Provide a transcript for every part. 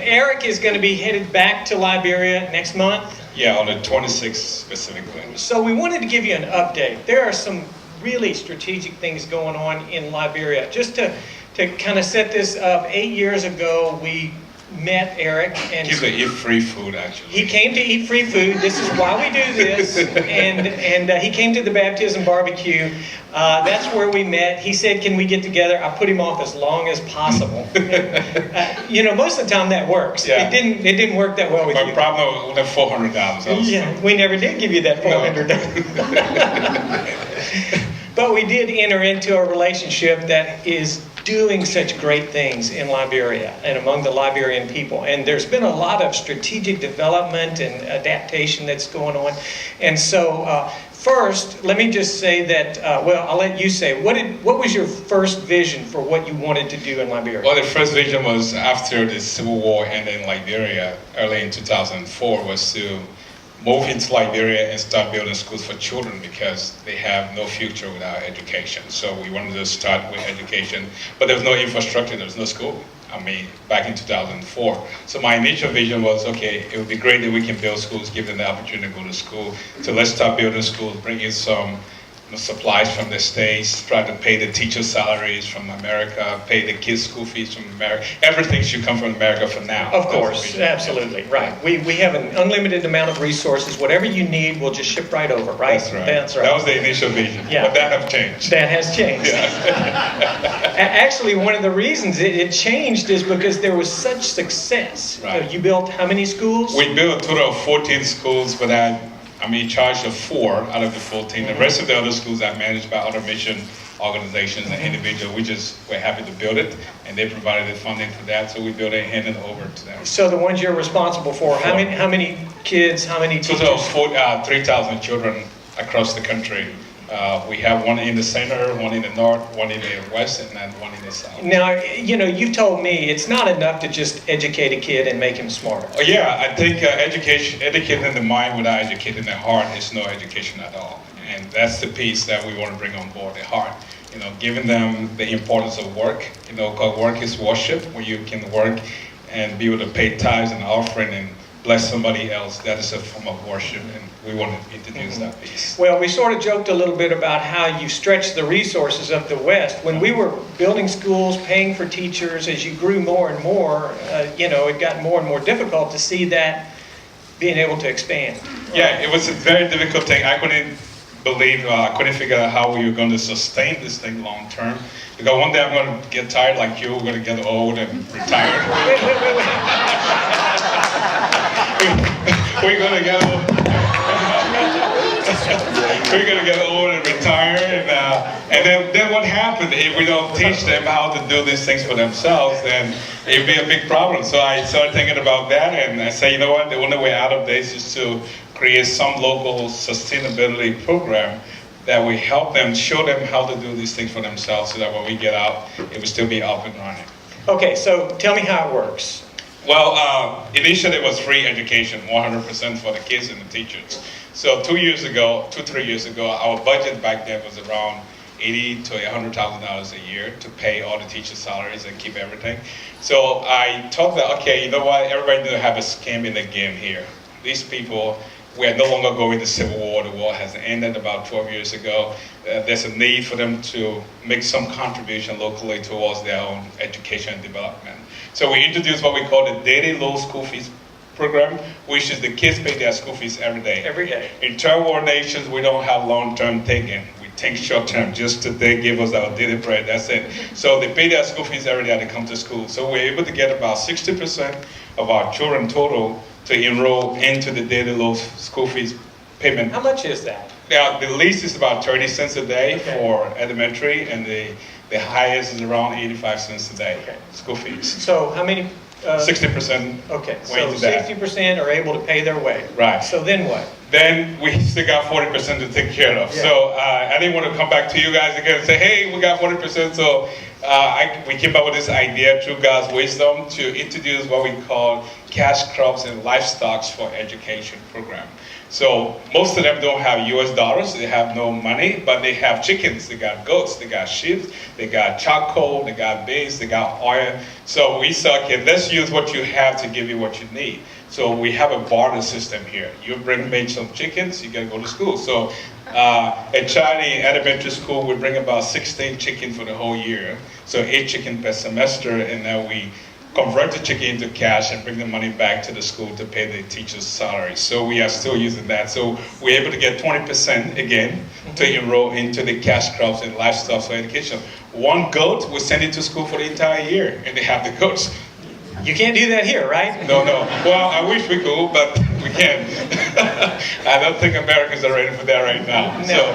Eric is going to be headed back to Liberia next month. Yeah, on the 26th specifically. So we wanted to give you an update. There are some really strategic things going on in Liberia. Just to kind of set this up, 8 years ago we met Eric, and He's going to eat free food, actually. he came to eat free food. This is why we do this. And he came to the baptism barbecue. That's where we met. He said, "Can we get together?" I put him off as long as possible. Most of the time that works. Yeah. It didn't work that well with you. My problem was $400. Yeah, we never did give you that $400. But we did enter into a relationship that is doing such great things in Liberia and among the Liberian people. And there's been a lot of strategic development and adaptation that's going on. And so first, let me just say that, I'll let you say, what was your first vision for what you wanted to do in Liberia? Well, the first vision was after the Civil War ended in Liberia, early in 2004, was to move into Liberia and start building schools for children because they have no future without education. So we wanted to start with education, but there was no infrastructure, there was no school. Back in 2004. So my initial vision was, okay, it would be great that we can build schools, give them the opportunity to go to school. So let's start building schools, bring in some supplies from the States, try to pay the teachers' salaries from America, pay the kids' school fees from America. Everything should come from America for now. Of course, absolutely, right. We have an unlimited amount of resources. Whatever you need, we'll just ship right over, right? That's right. That's right. That was the initial vision, yeah. But that has changed. That has changed. Yeah. Actually, one of the reasons it changed is because there was such success. Right. You built how many schools? We built a total of 14 schools, but I'm in charge of 4 out of the 14. The rest of the other schools are managed by other mission organizations and individuals. We're happy to build it, and they provided the funding for that, so we built it and handed it over to them. So the ones you're responsible for, how many kids, how many teachers? Total of 3,000 children across the country. We have one in the center, one in the north, one in the west, and then one in the south. Now, you've told me it's not enough to just educate a kid and make him smarter. Oh, yeah, I think educating the mind without educating the heart is no education at all. And that's the piece that we want to bring on board, the heart. Giving them the importance of work. Because work is worship, where you can work and be able to pay tithes and offering and bless somebody else. That is a form of worship, and we want to introduce that piece. Well, we sort of joked a little bit about how you stretched the resources of the West. When we were building schools, paying for teachers, as you grew more and more, it got more and more difficult to see that being able to expand. Yeah, it was a very difficult thing. I couldn't figure out how we were going to sustain this thing long term. Because one day I'm going to get tired like you, we're going to get old and retired. We're going to get old. We're going to get old and retire. And then what happens if we don't teach them how to do these things for themselves? Then it'd be a big problem. So I started thinking about that, and I said, you know what? The only way out of this is to create some local sustainability program that we help them, show them how to do these things for themselves, so that when we get out, it will still be up and running. Okay, so tell me how it works. Well, initially it was free education, 100% for the kids and the teachers. So 3 years ago, our budget back then was around $80,000 to $100,000 a year to pay all the teachers' salaries and keep everything. So I thought that, okay, you know what, everybody need to have a skin in the game here. These people, we are no longer going to Civil War. The war has ended about 12 years ago. There's a need for them to make some contribution locally towards their own education and development. So we introduced what we call the daily low school fees program, which is the kids pay their school fees every day. Every day. In third world nations, we don't have long-term thinking. We think short-term, just today give us our daily bread, that's it. So they pay their school fees every day they come to school. So we're able to get about 60% of our children total to enroll into the daily low school fees payment. How much is that? Now, the least is about 30 cents a day for elementary, and the highest is around 85 cents a day, school fees. So how many? 60%. Okay, so way to that. 60% are able to pay their way. Right. So then what? then we still got 40% to take care of. Yeah. So I didn't want to come back to you guys again and say, hey, we got 40%. So we came up with this idea through God's wisdom to introduce what we call cash crops and livestock for education program. So most of them don't have US dollars, they have no money, but they have chickens, they got goats, they got sheep, they got charcoal, they got beans, they got oil. So we said, okay, let's use what you have to give you what you need. So we have a barter system here. You bring some chickens, you gotta go to school. So at Charlie Elementary School, we bring about 16 chickens for the whole year. So 8 chickens per semester, and then we convert the chicken into cash and bring the money back to the school to pay the teachers' salaries. So we are still using that. So we're able to get 20% again to enroll into the cash crops and livestock for education. One goat, we send it to school for the entire year, and they have the goats. You can't do that here, right? No. Well, I wish we could, but we can't. I don't think Americans are ready for that right now. No.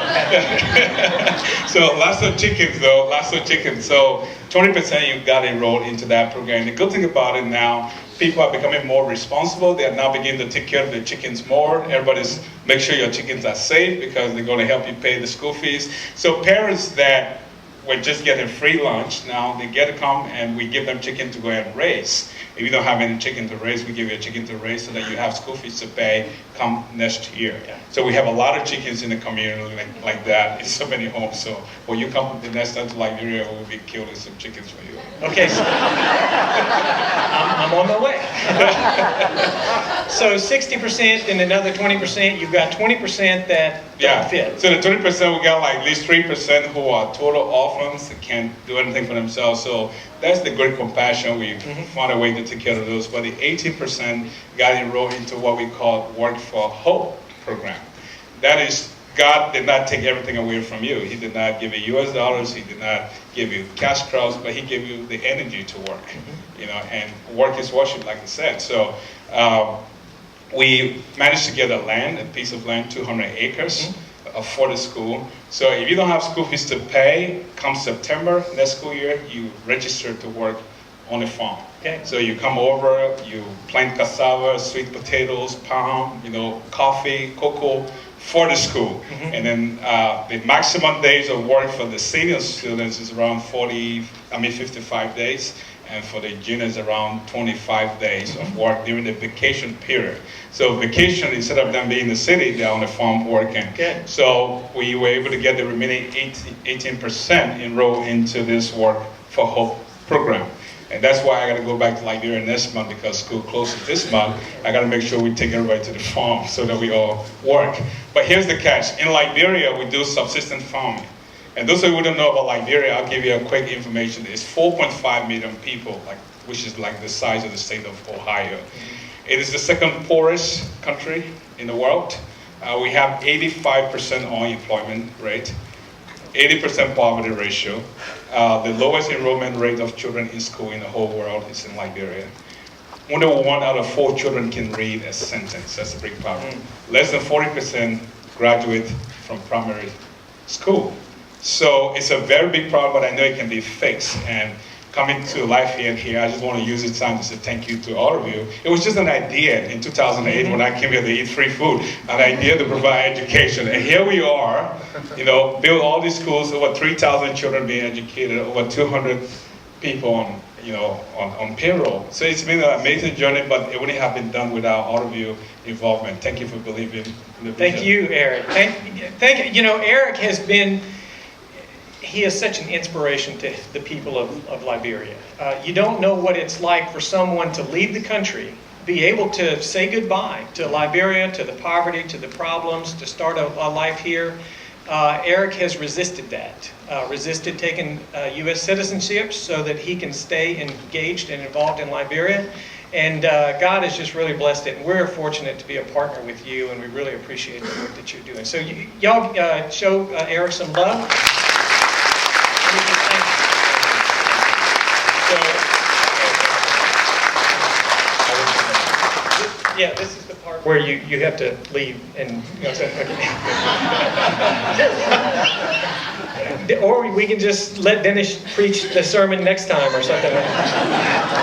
So lots of chickens, though. Lots of chickens. So 20% you've got enrolled into that program. The good thing about it now, people are becoming more responsible. They are now beginning to take care of their chickens more. Everybody's make sure your chickens are safe because they're going to help you pay the school fees. So parents that were just getting free lunch, now they get to come and we give them chicken to go and raise. If you don't have any chicken to raise, we give you a chicken to raise so that you have school fees to pay come next year. Yeah. So we have a lot of chickens in the community like that in so many homes. So when you come the next time to Liberia, we'll be killing some chickens for you. Okay, so I'm on my way. So 60% and another 20%, you've got 20% that don't fit. So the 20%, we got like at least 3% who are total orphans that can't do anything for themselves. So that's the great compassion. We found a way to take care of those. But the 18% got enrolled into what we call Work for Hope program. That is, God did not take everything away from you. He did not give you US dollars. He did not give you cash crops, but he gave you the energy to work. You know, and work is worship, like I said. So we managed to get a piece of land, 200 acres for the school. So if you don't have school fees to pay, come September next school year, you register to work on a farm. Okay. So you come over, you plant cassava, sweet potatoes, palm, coffee, cocoa for the school. And then the maximum days of work for the senior students is around 55 days. And for the juniors, around 25 days of work during the vacation period. So vacation, instead of them being in the city, they're on the farm working. Okay. So we were able to get the remaining 18% enrolled into this Work for Hope program. And that's why I got to go back to Liberia next month because school closes this month. I got to make sure we take everybody to the farm so that we all work. But here's the catch. In Liberia, we do subsistence farming. And those of you who don't know about Liberia, I'll give you a quick information. There's 4.5 million people, which is like the size of the state of Ohio. It is the second poorest country in the world. We have 85% unemployment rate, 80% poverty ratio. The lowest enrollment rate of children in school in the whole world is in Liberia. Only 1 out of 4 children can read a sentence. That's a big problem. Less than 40% graduate from primary school. So it's a very big problem, but I know it can be fixed. And coming to Lafayette here, I just want to use this time to say thank you to all of you. It was just an idea in 2008 when I came here to eat free food, an idea to provide education. And here we are, build all these schools, over 3,000 children being educated, over 200 people on payroll. So it's been an amazing journey, but it wouldn't have been done without all of you involvement. Thank you for believing in the vision. Thank you, Eric. Thank you. Eric has been... He is such an inspiration to the people of Liberia. You don't know what it's like for someone to leave the country, be able to say goodbye to Liberia, to the poverty, to the problems, to start a life here. Eric has resisted that, resisted taking U.S. citizenship so that he can stay engaged and involved in Liberia. And God has just really blessed it. And we're fortunate to be a partner with you, and we really appreciate the work that you're doing. So y'all show Eric some love. Yeah, this is the part where you have to leave and or we can just let Dennis preach the sermon next time or something like that.